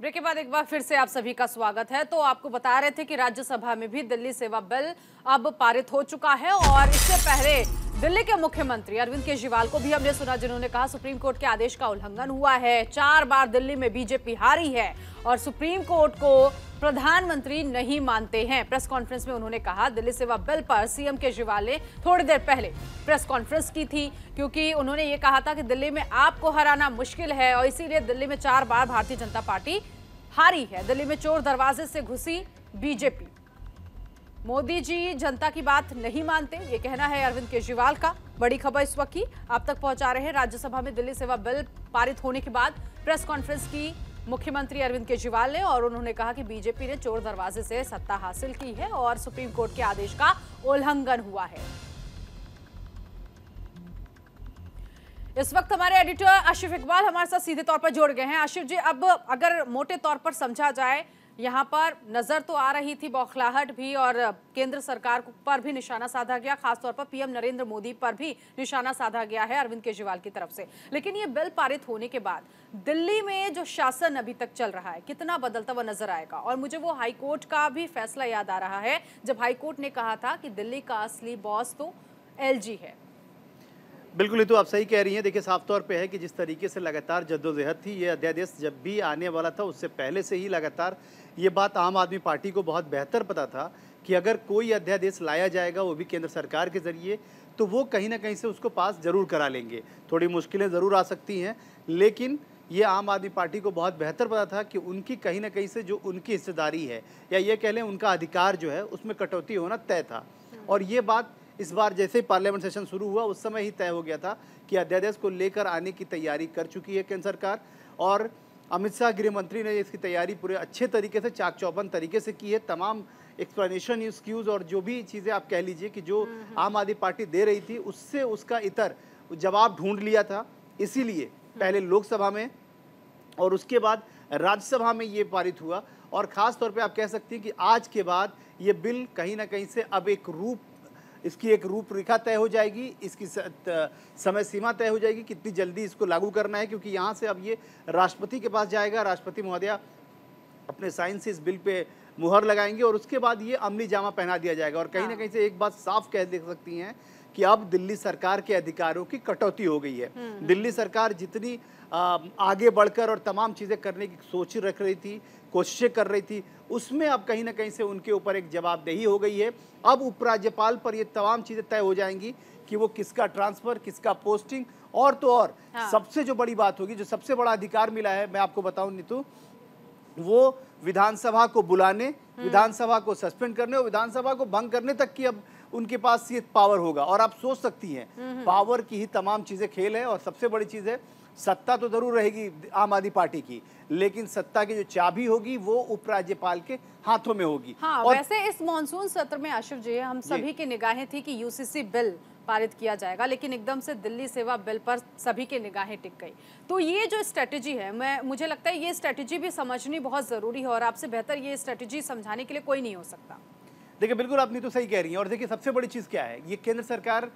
Break के बाद एक बार फिर से आप सभी का स्वागत है। तो आपको बता रहे थे कि राज्यसभा में भी दिल्ली सेवा बिल अब पारित हो चुका है और इससे पहले दिल्ली के मुख्यमंत्री अरविंद केजरीवाल को भी हमने सुना, जिन्होंने कहा सुप्रीम कोर्ट के आदेश का उल्लंघन हुआ है। 4 बार दिल्ली में बीजेपी हारी है और सुप्रीम कोर्ट को प्रधानमंत्री नहीं मानते हैं। प्रेस कॉन्फ्रेंस में उन्होंने कहा दिल्ली सेवा बिल पर सीएम केजरीवाल ने थोड़ी देर पहले प्रेस कॉन्फ्रेंस की थी, क्योंकि उन्होंने ये कहा था कि दिल्ली में आपको हराना मुश्किल है और इसीलिए दिल्ली में 4 बार भारतीय जनता पार्टी हारी है। दिल्ली में चोर दरवाजे से घुसी बीजेपी। मोदी जी जनता की बात नहीं मानते, ये कहना है अरविंद केजरीवाल का। बड़ी खबर इस वक्त की आप तक पहुंचा रहे हैं। राज्यसभा में दिल्ली सेवा बिल पारित होने के बाद प्रेस कॉन्फ्रेंस की मुख्यमंत्री अरविंद केजरीवाल ने और उन्होंने कहा कि बीजेपी ने चोर दरवाजे से सत्ता हासिल की है और सुप्रीम कोर्ट के आदेश का उल्लंघन हुआ है। इस वक्त हमारे एडिटर आशिफ इकबाल हमारे साथ सीधे तौर पर जुड़ गए हैं। आशिफ जी, अब अगर मोटे तौर पर समझा जाए, यहाँ पर नजर तो आ रही थी बौखलाहट भी और केंद्र सरकार पर भी निशाना साधा गया, खासतौर पर पीएम नरेंद्र मोदी पर भी निशाना साधा गया है अरविंद केजरीवाल की तरफ से। लेकिन ये बिल पारित होने के बाद दिल्ली में जो शासन अभी तक चल रहा है कितना बदलता हुआ नजर आएगा। और मुझे वो हाईकोर्ट का भी फैसला याद आ रहा है, जब हाईकोर्ट ने कहा था कि दिल्ली का असली बॉस तो एलजी है। बिल्कुल, ये तो आप सही कह रही हैं। देखिए, साफ तौर पे है कि जिस तरीके से लगातार जद्दोजहद थी, ये अध्यादेश जब भी आने वाला था उससे पहले से ही लगातार ये बात आम आदमी पार्टी को बहुत बेहतर पता था कि अगर कोई अध्यादेश लाया जाएगा वो भी केंद्र सरकार के ज़रिए, तो वो कहीं ना कहीं से उसको पास ज़रूर करा लेंगे। थोड़ी मुश्किलें ज़रूर आ सकती हैं, लेकिन ये आम आदमी पार्टी को बहुत बेहतर पता था कि उनकी कहीं ना कहीं से जो उनकी हिस्सेदारी है या ये कह लें उनका अधिकार जो है उसमें कटौती होना तय था। और ये बात इस बार जैसे ही पार्लियामेंट सेशन शुरू हुआ उस समय ही तय हो गया था कि अध्यादेश को लेकर आने की तैयारी कर चुकी है केंद्र सरकार। और अमित शाह गृह मंत्री ने इसकी तैयारी पूरे अच्छे तरीके से चाक चौबंद तरीके से की है। तमाम एक्सप्लेनेशन, एक्सक्यूज़ और जो भी चीज़ें आप कह लीजिए कि जो आम आदमी पार्टी दे रही थी उससे उसका इतर जवाब ढूंढ लिया था। इसीलिए पहले लोकसभा में और उसके बाद राज्यसभा में ये पारित हुआ। और ख़ास तौर पे आप कह सकती हैं कि आज के बाद ये बिल कहीं ना कहीं से अब इसकी एक रूपरेखा तय हो जाएगी, इसकी समय सीमा तय हो जाएगी, कितनी जल्दी इसको लागू करना है, क्योंकि यहाँ से अब ये राष्ट्रपति के पास जाएगा। राष्ट्रपति महोदया अपने साइन से इस बिल पे मुहर लगाएंगे और उसके बाद ये अमली जामा पहना दिया जाएगा। और कहीं ना कहीं से एक बात साफ कह दे सकती हैं कि अब दिल्ली सरकार के अधिकारों की कटौती हो गई है। दिल्ली सरकार जितनी आगे बढ़कर और तमाम चीज़ें करने की सोच रख रही थी, कोशिशें कर रही थी, उसमें अब कहीं ना कहीं से उनके ऊपर एक जवाबदेही हो गई है। अब उपराज्यपाल पर ये तमाम चीज़ें तय हो जाएंगी कि वो किसका ट्रांसफ़र, किसका पोस्टिंग, और तो और सबसे जो बड़ी बात होगी, जो सबसे बड़ा अधिकार मिला है, मैं आपको बताऊं नीतू, वो विधानसभा को बुलाने, विधानसभा को सस्पेंड करने और विधानसभा को भंग करने तक की अब उनके पास ये पावर होगा। और आप सोच सकती हैं, पावर की ही तमाम चीज़ें खेल है। और सबसे बड़ी चीज़ है, सत्ता तो जरूर रहेगी आम आदमी पार्टी की, लेकिन सत्ता की जो चाबी होगी वो उपराज्यपाल के हाथों में होगी। हाँ, और वैसे इस मॉनसून सत्र में आशिफ जी हम सभी की निगाहें थी कि यूसीसी बिल पारित किया जाएगा, लेकिन एकदम से दिल्ली सेवा बिल पर सभी की निगाहें टिक गई। तो ये जो स्ट्रेटेजी है, मुझे लगता है ये स्ट्रेटेजी भी समझनी बहुत जरूरी है और आपसे बेहतर ये स्ट्रेटेजी समझाने के लिए कोई नहीं हो सकता। देखिए, बिल्कुल आप नहीं तो सही कह रही हैं। और देखिए, सबसे बड़ी चीज़ क्या है, ये केंद्र सरकार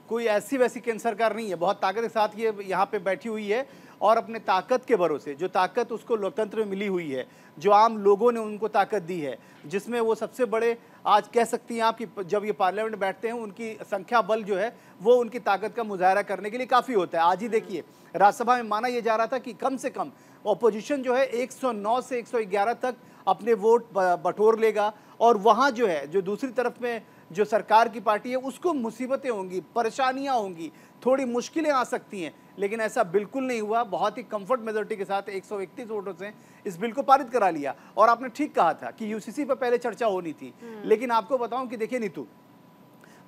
कोई ऐसी वैसी केंद्र सरकार नहीं है, बहुत ताकत के साथ ये यहाँ पे बैठी हुई है। और अपने ताकत के भरोसे, जो ताकत उसको लोकतंत्र में मिली हुई है, जो आम लोगों ने उनको ताकत दी है, जिसमें वो सबसे बड़े, आज कह सकती हैं आप कि जब ये पार्लियामेंट में बैठते हैं उनकी संख्या बल जो है वो उनकी ताकत का मुजाहरा करने के लिए काफ़ी होता है। आज ही देखिए, राज्यसभा में माना यह जा रहा था कि कम से कम अपोजिशन जो है 109 से 111 तक अपने वोट बटोर लेगा। और वहाँ जो है, जो दूसरी तरफ में जो सरकार की पार्टी है, उसको मुसीबतें होंगी, परेशानियां होंगी, थोड़ी मुश्किलें आ सकती हैं। लेकिन ऐसा बिल्कुल नहीं हुआ। बहुत ही कंफर्ट मेजोरिटी के साथ 131 वोटों से इस बिल को पारित करा लिया। और आपने ठीक कहा था कि यूसीसी पर पहले चर्चा होनी थी, लेकिन आपको बताऊं कि देखिए नीतू,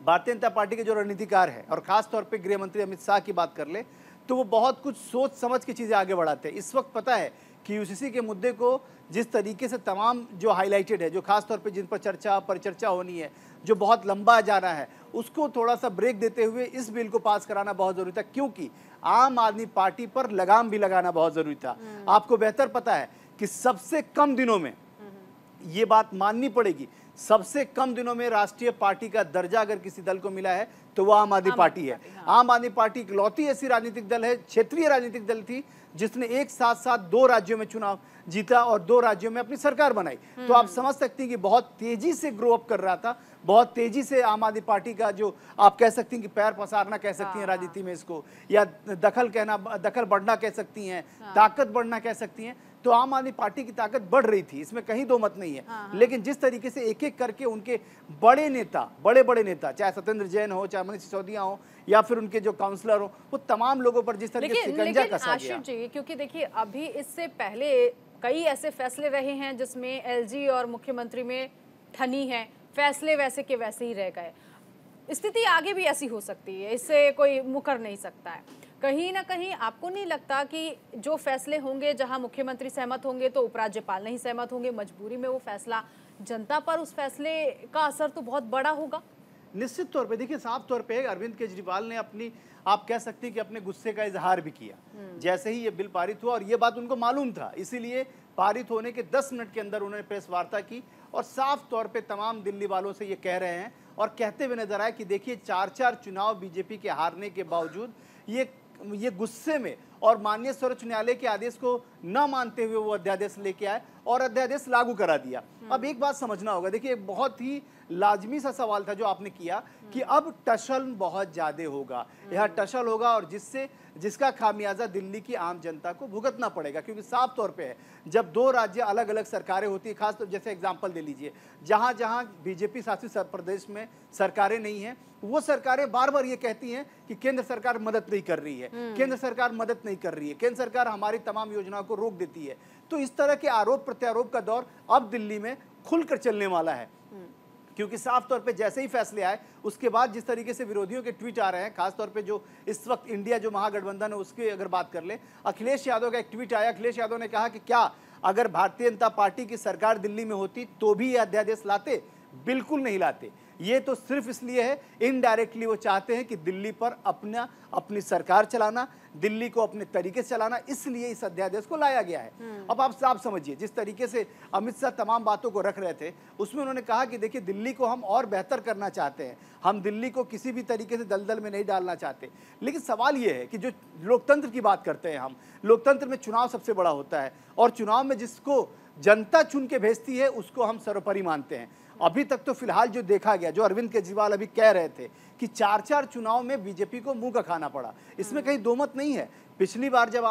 भारतीय जनता पार्टी के जो रणनीतिकार है और खास तौर पर गृह मंत्री अमित शाह की बात कर ले तो वो बहुत कुछ सोच समझ के चीज़ें आगे बढ़ाते हैं। इस वक्त पता है कि यूसीसी के मुद्दे को जिस तरीके से तमाम जो हाईलाइटेड है, जो खास तौर पे जिन पर परिचर्चा होनी है, जो बहुत लंबा जाना है, उसको थोड़ा सा ब्रेक देते हुए इस बिल को पास कराना बहुत ज़रूरी था, क्योंकि आम आदमी पार्टी पर लगाम भी लगाना बहुत ज़रूरी था। आपको बेहतर पता है कि सबसे कम दिनों में ये बात माननी पड़ेगी, सबसे कम दिनों में राष्ट्रीय पार्टी का दर्जा अगर किसी दल को मिला है तो वह आम आदमी पार्टी है। आम आदमी पार्टी इकलौती ऐसी राजनीतिक दल है, क्षेत्रीय राजनीतिक दल थी जिसने एक साथ साथ 2 राज्यों में चुनाव जीता और 2 राज्यों में अपनी सरकार बनाई। तो आप समझ सकती हैं कि बहुत तेजी से ग्रो अप कर रहा था, बहुत तेजी से आम आदमी पार्टी का जो आप कह सकती हैं कि पैर पसारना कह सकती हैं राजनीति में इसको, या दखल बढ़ना कह सकती हैं, ताकत बढ़ना कह सकती हैं। तो आम आदमी पार्टी की ताकत बढ़ रही थी, इसमें कहीं दो मत नहीं है। लेकिन जिस तरीके से एक एक करके उनके बड़े नेता चाहे सत्येंद्र जैन हो, चाहे मनीष सिसोदिया हो, या फिर उनके जो काउंसलर हो, वो तमाम लोगों पर जिस तरीके से शिकंजा कसा गया। क्योंकि देखिए अभी इससे पहले कई ऐसे फैसले रहे हैं जिसमें एलजी और मुख्यमंत्री में ठनी है, फैसले वैसे के वैसे ही रह गए। स्थिति आगे भी ऐसी हो सकती है, इससे कोई मुकर नहीं सकता है। कहीं ना कहीं आपको नहीं लगता कि जो फैसले होंगे जहां मुख्यमंत्री सहमत होंगे तो उपराज्यपाल नहीं सहमत होंगे, मजबूरी में वो फैसला जनता पर उस फैसले का असर तो बहुत बड़ा होगा? निश्चित तौर पे देखिए, साफ तौर पे अरविंद केजरीवाल ने अपनी, आप कह सकते हैं कि अपने गुस्से का इजहार भी किया जैसे ही ये बिल पारित हुआ, और ये बात उनको मालूम था, इसीलिए पारित होने के 10 मिनट के अंदर उन्होंने प्रेस वार्ता की और साफ तौर पे तमाम दिल्ली वालों से ये कह रहे हैं और कहते हुए नजर आए कि देखिए 4 चुनाव बीजेपी के हारने के बावजूद ये गुस्से में और माननीय सर्वोच्च न्यायालय के आदेश को न मानते हुए वो अध्यादेश लेके आए और अध्यादेश लागू करा दिया। अब एक बात समझना होगा, देखिए बहुत ही लाजमी सा सवाल था जो आपने किया कि अब टसल बहुत ज्यादा होगा, यह टसल होगा और जिसका खामियाजा दिल्ली की आम जनता को भुगतना पड़ेगा। क्योंकि साफ तौर पे है, जब 2 राज्य अलग अलग सरकारें होती है, खास तौर जैसे एग्जांपल दे लीजिए, जहां जहां बीजेपी शासित प्रदेश में सरकारें नहीं हैं, वो सरकारें बार बार ये कहती हैं कि केंद्र सरकार मदद नहीं कर रही है, केंद्र सरकार मदद नहीं कर रही है, केंद्र सरकार हमारी तमाम योजनाओं को रोक देती है। तो इस तरह के आरोप प्रत्यारोप का दौर अब दिल्ली में खुलकर चलने वाला है। क्योंकि साफ तौर पे जैसे ही फैसले आए उसके बाद जिस तरीके से विरोधियों के ट्वीट आ रहे हैं, खासतौर पे जो इस वक्त इंडिया जो महागठबंधन है उसकी अगर बात कर ले, अखिलेश यादव का एक ट्वीट आया। अखिलेश यादव ने कहा कि क्या अगर भारतीय जनता पार्टी की सरकार दिल्ली में होती तो भी यह अध्यादेश लाते? बिल्कुल नहीं लाते। ये तो सिर्फ इसलिए है, इनडायरेक्टली वो चाहते हैं कि दिल्ली पर अपनी सरकार चलाना, दिल्ली को अपने तरीके से चलाना, इसलिए इस अध्यादेश को लाया गया है। अब आप साफ समझिए, जिस तरीके से अमित शाह तमाम बातों को रख रहे थे उसमें उन्होंने कहा कि देखिए दिल्ली को हम और बेहतर करना चाहते हैं, हम दिल्ली को किसी भी तरीके से दलदल में नहीं डालना चाहते। लेकिन सवाल ये है कि जो लोकतंत्र की बात करते हैं हम, लोकतंत्र में चुनाव सबसे बड़ा होता है और चुनाव में जिसको जनता चुन के भेजती है उसको हम सर्वोपरि मानते हैं। अभी तक तो फिलहाल जो देखा गया, जो अरविंद केजरीवाल अभी कह रहे थे कि 4 चुनाव में बीजेपी को मुंह का खाना पड़ा, इसमें कहीं दो मत नहीं है। पिछली बार जब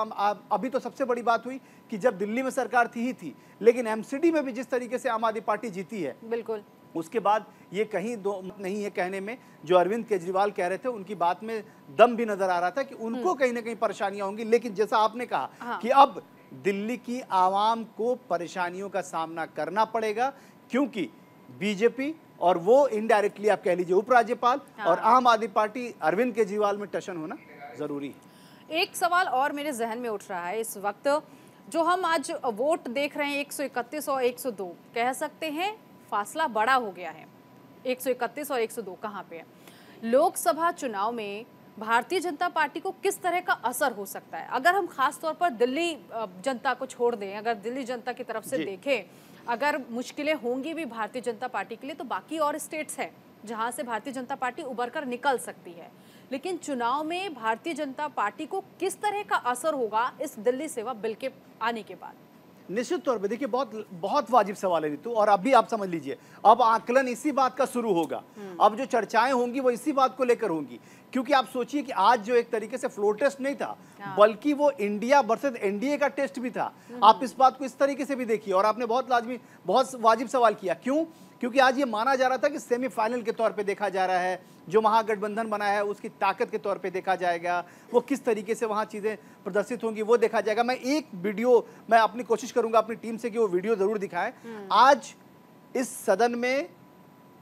अभी तो सबसे बड़ी बात हुई कि जब दिल्ली में सरकार थी, लेकिन एमसीडी में भी जिस तरीके से आम आदमी पार्टी जीती है, बिल्कुल उसके बाद ये कहीं दो मत नहीं है कहने में। जो अरविंद केजरीवाल कह रहे थे उनकी बात में दम भी नजर आ रहा था कि उनको कहीं ना कहीं परेशानियां होंगी। लेकिन जैसा आपने कहा कि अब दिल्ली की आवाम को परेशानियों का सामना करना पड़ेगा, क्योंकि बीजेपी और वो इनडायरेक्टली आप कह लीजिए उपराज्यपाल और आम आदमी पार्टी अरविंद केजरीवाल में टशन होना जरूरी है। एक सवाल और मेरे जहन में उठ रहा है इस वक्त, जो हम आज वोट देख रहे हैं 131 और 102, कह सकते हैं फासला बड़ा हो गया है। 131 और 102 कहाँ पे है? लोकसभा चुनाव में भारतीय जनता पार्टी को किस तरह का असर हो सकता है? अगर हम खास तौर पर दिल्ली जनता को छोड़ दें, अगर दिल्ली जनता की तरफ से देखें, अगर मुश्किलें होंगी भी भारतीय जनता पार्टी के लिए, तो बाकी और स्टेट्स हैं जहां से भारतीय जनता पार्टी उभर कर निकल सकती है। लेकिन चुनाव में भारतीय जनता पार्टी को किस तरह का असर होगा इस दिल्ली सेवा बिल के आने के बाद? निश्चित तौर पे देखिए, बहुत वाजिब सवाल है ऋतु, और अभी आप समझ लीजिए अब आकलन इसी बात का शुरू होगा। अब जो चर्चाएं होंगी वो इसी बात को लेकर होंगी, क्योंकि आप सोचिए कि आज जो एक तरीके से फ्लोर टेस्ट नहीं था, बल्कि वो इंडिया वर्सेस एनडीए का टेस्ट भी था। आप इस बात को इस तरीके से भी देखिए, और आपने बहुत वाजिब सवाल किया। क्यों? क्योंकि आज ये माना जा रहा था कि सेमीफाइनल के तौर पे देखा जा रहा है, जो महागठबंधन बना है उसकी ताकत के तौर पे देखा जाएगा, वो किस तरीके से वहाँ चीज़ें प्रदर्शित होंगी वो देखा जाएगा। मैं अपनी कोशिश करूंगा अपनी टीम से कि वो वीडियो जरूर दिखाएं। आज इस सदन में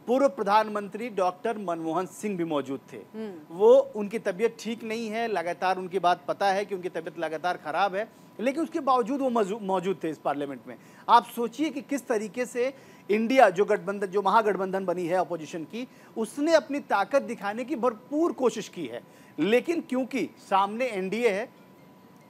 पूर्व प्रधानमंत्री डॉक्टर मनमोहन सिंह भी मौजूद थे। वो उनकी तबीयत ठीक नहीं है, लगातार उनकी बात पता है कि उनकी तबीयत लगातार खराब है, लेकिन उसके बावजूद वो मौजूद थे इस पार्लियामेंट में। आप सोचिए कि किस तरीके से इंडिया जो महागठबंधन बनी है अपोजिशन की, उसने अपनी ताकत दिखाने की भरपूर कोशिश की है। लेकिन क्योंकि सामने एनडीए है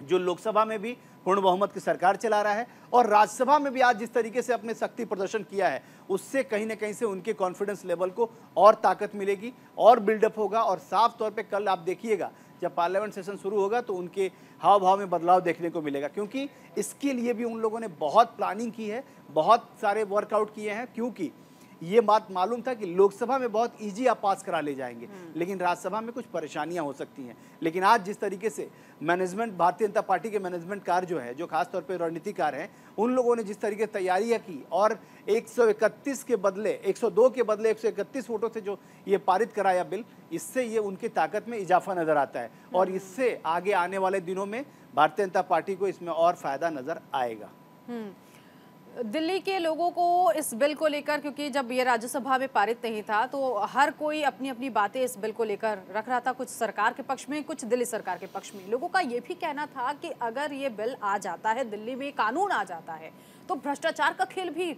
जो लोकसभा में भी पूर्ण बहुमत की सरकार चला रहा है। और राज्यसभा में भी आज जिस तरीके से अपने शक्ति प्रदर्शन किया है, उससे कहीं ना कहीं से उनके कॉन्फिडेंस लेवल को और ताकत मिलेगी और बिल्डअप होगा। और साफ तौर पे कल आप देखिएगा जब पार्लियामेंट सेशन शुरू होगा तो उनके हाव भाव में बदलाव देखने को मिलेगा, क्योंकि इसके लिए भी उन लोगों ने बहुत प्लानिंग की है, बहुत सारे वर्कआउट किए हैं। क्योंकि ये बात मालूम था कि लोकसभा में बहुत इजी आप पास करा ले जाएंगे, लेकिन राज्यसभा में कुछ परेशानियां हो सकती हैं। लेकिन आज जिस तरीके से मैनेजमेंट, भारतीय जनता पार्टी के मैनेजमेंट कार जो है, जो खासतौर पे रणनीतिकार हैं, उन लोगों ने जिस तरीके से तैयारियां की और 131 के बदले 102 के बदले 131 वोटों से जो ये पारित कराया बिल, इससे ये उनकी ताकत में इजाफा नजर आता है। और इससे आगे आने वाले दिनों में भारतीय जनता पार्टी को इसमें और फायदा नजर आएगा। दिल्ली के लोगों को इस बिल को लेकर, क्योंकि जब ये राज्यसभा में पारित नहीं था तो हर कोई अपनी अपनी बातें इस बिल को लेकर रख रहा था, कुछ सरकार के पक्ष में, कुछ दिल्ली सरकार के पक्ष में। लोगों का ये भी कहना था कि अगर ये बिल आ जाता है, दिल्ली में कानून आ जाता है, तो भ्रष्टाचार का खेल भी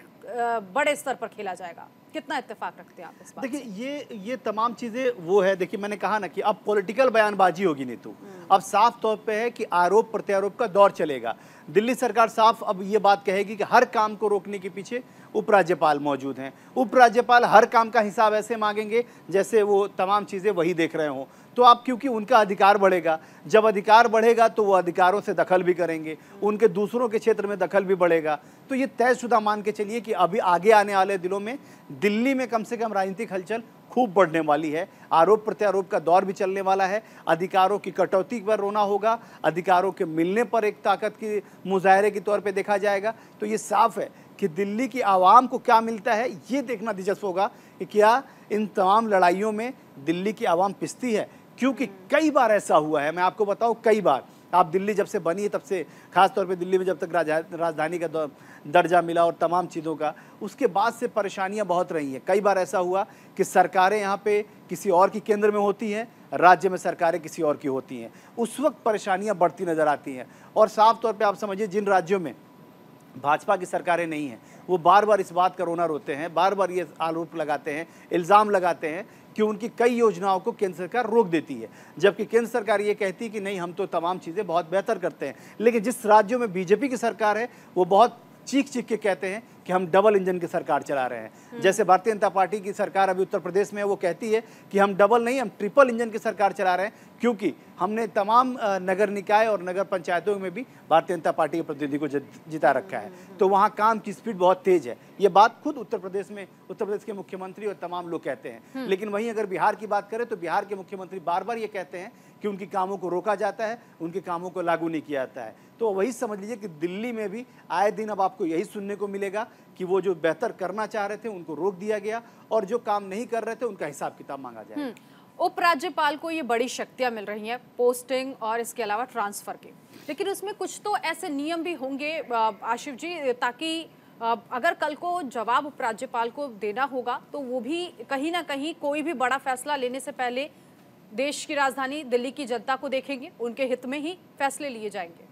बड़े स्तर पर खेला जाएगा। कितना इत्तेफाक रखते हैं आप इस बात? देखिए ये तमाम चीजें वो है, देखिए मैंने कहा ना कि अब पॉलिटिकल बयानबाजी होगी नीतू। अब साफ तौर पे है कि आरोप प्रत्यारोप का दौर चलेगा। दिल्ली सरकार साफ अब ये बात कहेगी कि हर काम को रोकने के पीछे उपराज्यपाल मौजूद हैं। उपराज्यपाल हर काम का हिसाब ऐसे मांगेंगे जैसे वो तमाम चीजें वही देख रहे हों। तो आप, क्योंकि उनका अधिकार बढ़ेगा, जब अधिकार बढ़ेगा तो वो अधिकारों से दखल भी करेंगे, उनके दूसरों के क्षेत्र में दखल भी बढ़ेगा। तो ये तयशुदा मान के चलिए कि अभी आगे आने वाले दिनों में दिल्ली में कम से कम राजनीतिक हलचल खूब बढ़ने वाली है। आरोप प्रत्यारोप का दौर भी चलने वाला है। अधिकारों की कटौती पर रोना होगा, अधिकारों के मिलने पर एक ताकत की मुजाहरे के तौर पे देखा जाएगा। तो ये साफ है कि दिल्ली की आवाम को क्या मिलता है, ये देखना दिलचस्प होगा कि क्या इन तमाम लड़ाइयों में दिल्ली की आवाम पिसती है। क्योंकि कई बार ऐसा हुआ है, मैं आपको बताऊं, कई बार आप दिल्ली जब से बनी है तब से, खासतौर पे दिल्ली में जब तक राजधानी का दर्जा मिला और तमाम चीज़ों का, उसके बाद से परेशानियां बहुत रही हैं। कई बार ऐसा हुआ कि सरकारें यहाँ पे किसी और की केंद्र में होती हैं, राज्य में सरकारें किसी और की होती हैं। उस वक्त परेशानियां बढ़ती नज़र आती हैं। और साफ तौर पर आप समझिए, जिन राज्यों में भाजपा की सरकारें नहीं हैं, वो बार बार इस बात का रोना रोते हैं, बार बार ये आरोप लगाते हैं, इल्ज़ाम लगाते हैं कि उनकी कई योजनाओं को केंद्र सरकार रोक देती है, जबकि केंद्र सरकार ये कहती है कि नहीं, हम तो तमाम चीज़ें बहुत बेहतर करते हैं। लेकिन जिस राज्यों में बीजेपी की सरकार है, वो बहुत चीख चीख के कहते हैं कि हम डबल इंजन की सरकार चला रहे हैं। जैसे भारतीय जनता पार्टी की सरकार अभी उत्तर प्रदेश में है, वो कहती है कि हम डबल नहीं, हम ट्रिपल इंजन की सरकार चला रहे हैं, क्योंकि हमने तमाम नगर निकाय और नगर पंचायतों में भी भारतीय जनता पार्टी के प्रतिनिधि को जिता रखा है। तो वहाँ काम की स्पीड बहुत तेज है। ये बात खुद उत्तर प्रदेश के मुख्यमंत्री और तमाम लोग कहते हैं। लेकिन वहीं अगर बिहार की बात करें तो बिहार के मुख्यमंत्री बार बार ये कहते हैं कि उनके कामों को रोका जाता है, उनके कामों को लागू नहीं किया जाता है। तो वही समझ लीजिए कि दिल्ली में भी आए दिन अब आपको यही सुनने को मिलेगा कि वो जो बेहतर करना चाह रहे थे उनको रोक दिया गया, और जो काम नहीं कर रहे थे उनका हिसाब किताब मांगा जाए। उपराज्यपाल को ये बड़ी शक्तियां मिल रही हैं, पोस्टिंग और इसके अलावा ट्रांसफर के, लेकिन उसमें कुछ तो ऐसे नियम भी होंगे आशिफ जी, ताकि अगर कल को जवाब उपराज्यपाल को देना होगा तो वो भी कहीं ना कहीं कोई भी बड़ा फैसला लेने से पहले देश की राजधानी दिल्ली की जनता को देखेंगे, उनके हित में ही फैसले लिए जाएंगे।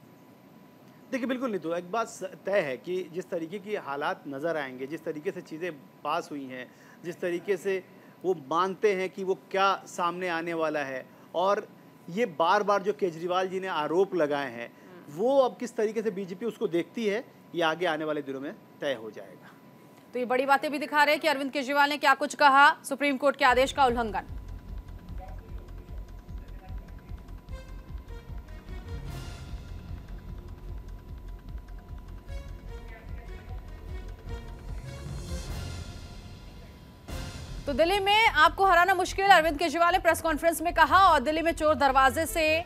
देखिए बिल्कुल नहीं, तो एक बात तय है कि जिस तरीके की हालात नज़र आएंगे, जिस तरीके से चीज़ें पास हुई हैं, जिस तरीके से वो मानते हैं कि वो क्या सामने आने वाला है, और ये बार बार जो केजरीवाल जी ने आरोप लगाए हैं, वो अब किस तरीके से बीजेपी उसको देखती है, ये आगे आने वाले दिनों में तय हो जाएगा। तो ये बड़ी बातें भी दिखा रहे हैं कि अरविंद केजरीवाल ने क्या कुछ कहा, सुप्रीम कोर्ट के आदेश का उल्लंघन। तो दिल्ली में आपको हराना मुश्किल, अरविंद केजरीवाल ने प्रेस कॉन्फ्रेंस में कहा, और दिल्ली में चोर दरवाजे से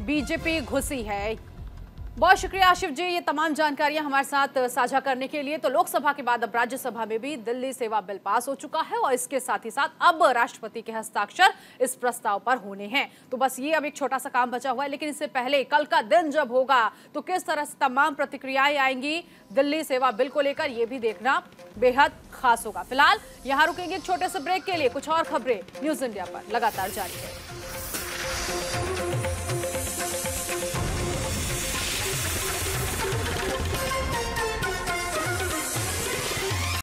बीजेपी घुसी है। बहुत शुक्रिया आशिफ जी, ये तमाम जानकारियां हमारे साथ साझा करने के लिए। तो लोकसभा के बाद अब राज्यसभा में भी दिल्ली सेवा बिल पास हो चुका है, और इसके साथ ही साथ अब राष्ट्रपति के हस्ताक्षर इस प्रस्ताव पर होने हैं। तो बस ये अब एक छोटा सा काम बचा हुआ है, लेकिन इससे पहले कल का दिन जब होगा तो किस तरह से तमाम प्रतिक्रियाएं आएंगी दिल्ली सेवा बिल को लेकर, ये भी देखना बेहद खास होगा। फिलहाल यहाँ रुकेंगे एक छोटे से ब्रेक के लिए, कुछ और खबरें न्यूज इंडिया पर लगातार जारी है।